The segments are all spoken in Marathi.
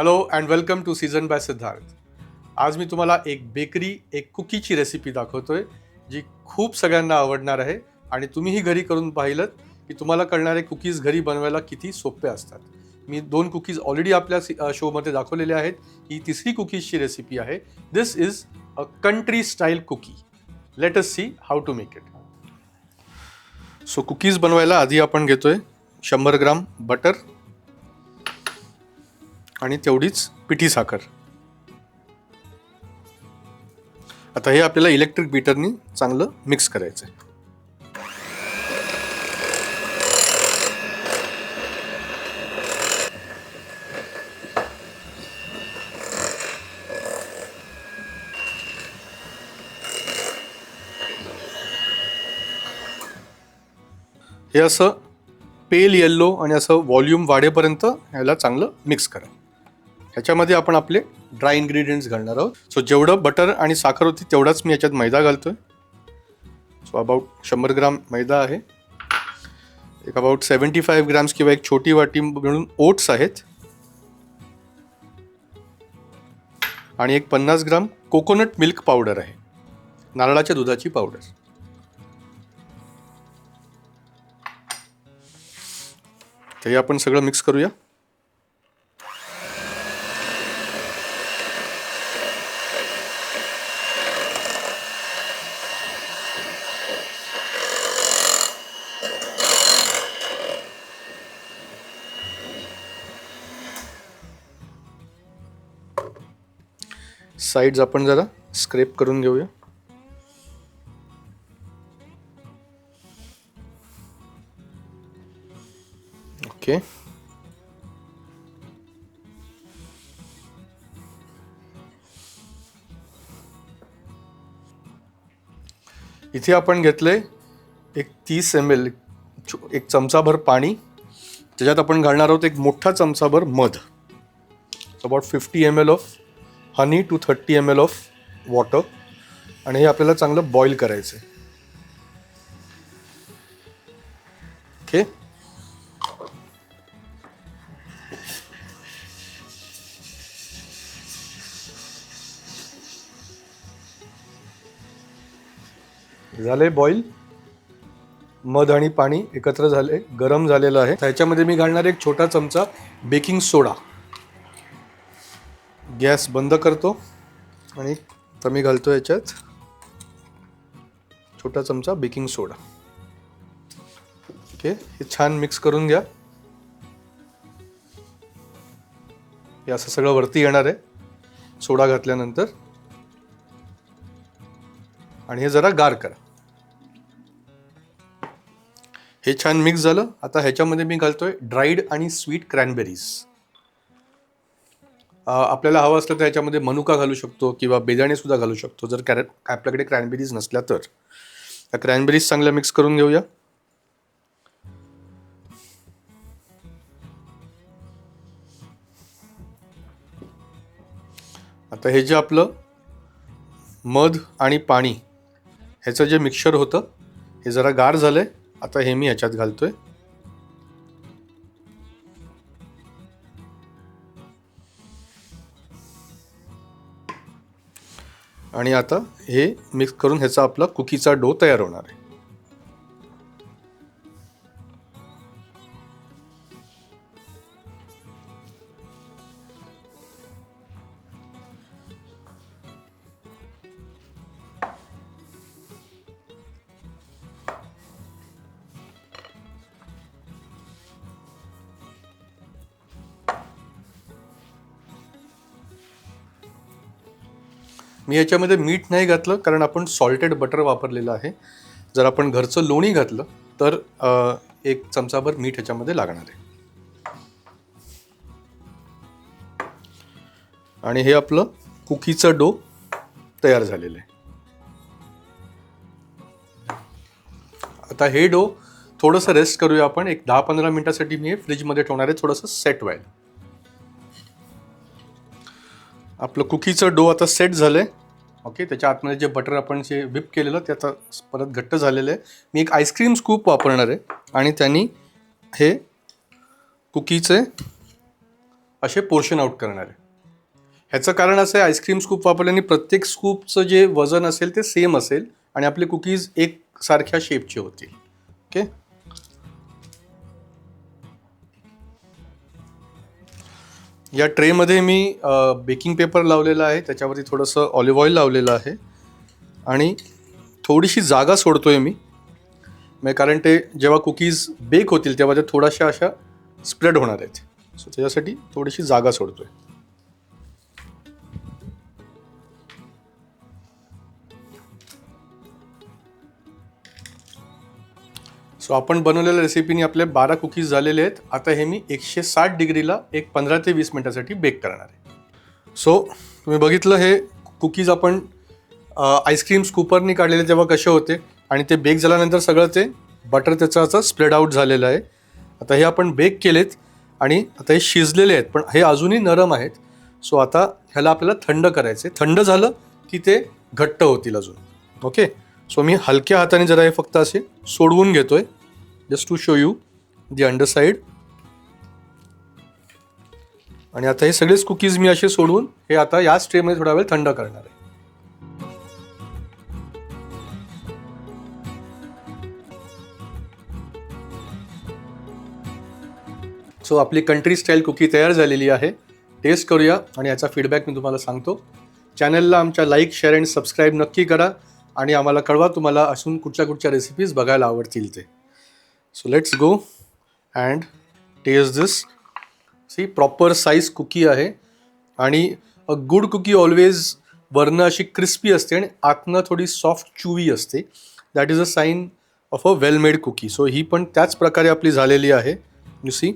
Hello and welcome to season by Siddharth. आज मी तुम्हाला एक कुकीची रेसिपी दाखवतोय जी खूप सगळ्यांना आवडणार आहे आणि तुम्हीही घरी करून पाहिलं की तुम्हाला कळणारे कुकीज घरी बनवायला किती सोपे असतात. मी 2 कुकीज ऑलरेडी आपल्या शोमध्ये दाखवलेले आहेत. ही तिसरी कुकीजची रेसिपी आहे. This is a country style cookie. Let us see how to make it. So cookies बनवायला आधी आपण घेतोय 100 ग्राम बटर आणि तेवढीच पिठी साखर. आता हे आपल्याला इलेक्ट्रिक बीटरनी चांगलं मिक्स करायचं आहे. हे असं पेल येल्लो आणि असं व्हॉल्यूम वाढेपर्यंत ह्याला चांगलं मिक्स करा. ह्याच्यामध्ये आपण आपले ड्राय इन्ग्रेडियंट्स घालणार आहोत. सो जेवढं बटर आणि साखर होती तेवढाच मी याच्यात मैदा घालतोय. सो अबाउट 100 ग्राम मैदा आहे. एक अबाउट 75 ग्राम्स किंवा एक छोटी वाटी मिळून ओट्स आहेत आणि एक 50 ग्राम कोकोनट मिल्क पावडर आहे, नारळाच्या दुधाची पावडर. ते आपण सगळं मिक्स करूया. साइड्स आपण जरा स्क्रेप करून घेऊया. ओके. इथे आपण घेतले एक 30 ml एक चमचाभर पाणी. त्याच्यात आपण घालणार आहोत एक मोठा चमचाभर मध. About 50 ml of honey to 30 ml of water. आणि हे आपल्याला चांगलं बॉईल करायचं आहे. ओके. झाले बॉईल. मध आणि पाणी एकत्र झाले, गरम झालेलं आहे. त्याच्यामध्ये मी घालणार एक छोटा चमचा बेकिंग सोडा. गॅस बंद करतो आणि आता मी घालतो याच्यात छोटा चमचा बेकिंग सोडा. ओके. हे छान मिक्स करून घ्या. हे असं सगळं वरती येणार आहे सोडा घातल्यानंतर. आणि हे जरा गार करा. हे छान मिक्स झालं. आता ह्याच्यामध्ये मी घालतोय ड्राईड आणि स्वीट क्रॅनबेरीज. आपल्याला हवं असलं तर ह्याच्यामध्ये मनुका घालू शकतो किंवा बेदाणे सुद्धा घालू शकतो जर आपल्याकडे क्रॅनबेरीज नसल्या तर. त्या क्रॅनबेरीज चांगल्या मिक्स करून घेऊया. आता हे जे आपलं मध आणि पाणी ह्याचं जे मिक्सचर होतं हे जरा गार झालंय. आता हे मी ह्याच्यात घालतोय. आणि आता हे मिक्स करून ह्याचा आपला कुकीचा डो तयार होणार आहे. मी याच्यामध्ये मीठ नाही घातलं कारण आपण सॉल्टेड बटर वापरलेलं आहे. जर आपण घरचं लोणी घातलं तर एक चमचाभर मीठ ह्याच्यामध्ये लागणार आहे. आणि हे आपलं कुकीचं डो तयार झालेलं आहे. आता हे डो थोडंसं रेस्ट करूया आपण. एक 10-15 मिनिटासाठी मी हे फ्रीजमध्ये ठेवणार आहे थोडंसं सेट व्हायला. आपलं कुकीचं डो आता सेट झालं आहे. ओके. त्याच्या आतमध्ये जे बटर आपण जे व्हिप केलेलं ते आता परत घट्ट झालेलं आहे. मी एक आईस्क्रीम स्कूप वापरणार आहे आणि त्यांनी हे कुकीचे असे पोर्शन आउट करणार आहे. ह्याचं कारण असं आहे, आईस्क्रीम स्कूप वापरल्याने प्रत्येक स्कूपचं जे वजन असेल ते सेम असेल आणि आपले कुकीज एकसारख्या शेपचे होतील. ओके. या ट्रेमध्ये मी बेकिंग पेपर लावलेला आहे, त्याच्यावरती थोडंसं ऑलिव्ह ऑइल लावलेलं आहे आणि थोडीशी जागा सोडतोय मी, कारण ते जेव्हा कुकीज बेक होतील तेव्हा ते थोड्याशा अशा स्प्रेड होणार आहेत. सो त्याच्यासाठी थोडीशी जागा सोडतोय. सो आपण बनवलेल्या रेसिपीने आपले 12 कुकीज झालेले आहेत. आता हे मी 160 डिग्रीला एक 15 ते 20 मिनिटासाठी बेक करणार आहे. सो तुम्ही बघितलं हे कुकीज आपण आईस्क्रीम स्कूपरनी काढलेले तेव्हा कसे होते आणि ते बेक झाल्यानंतर सगळं ते बटर त्याचं स्प्रेड आउट झालेलं आहे. आता हे आपण बेक केलेत आणि आता हे शिजलेले आहेत, पण हे अजूनही नरम आहेत. सो आता ह्याला आपल्याला थंड करायचं आहे. थंड झालं की ते घट्ट होतील अजून. ओके. सो मी हलक्या हाताने जरा हे फक्त असे सोडवून घेतोय, just to show you the underside. आणि आता हे सगळेच कुकीज मी असे सोडवून हे आता याच ट्रेमध्ये थोडा वेळ थंड करणार आहे. सो आपली कंट्री स्टाईल कुकी तयार झालेली आहे. टेस्ट करूया आणि याचा फीडबॅक मी तुम्हाला सांगतो. चॅनलला आमच्या लाईक, शेअर अँड सबस्क्राईब नक्की करा आणि आम्हाला कळवा तुम्हाला अजून कुठच्या रेसिपीज बघायला आवडतील ते. So let's go and taste this. See proper size cookie आहे आणि अ गुड कुकी ऑलवेज वरनं अशी क्रिस्पी असते आणि आतनं थोडी सॉफ्ट चुवी असते. That is a sign of a well made cookie. So ही पण त्याच प्रकारे आपली झालेली आहे. यू सी,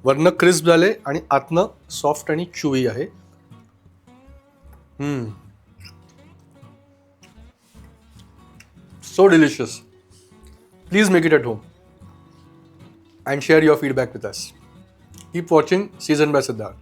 वरनं क्रिस्प झाले आणि आतनं सॉफ्ट आणि चुवी आहे. So delicious. Please make it at home and share your feedback with us. Keep watching Seasoned by Siddharth.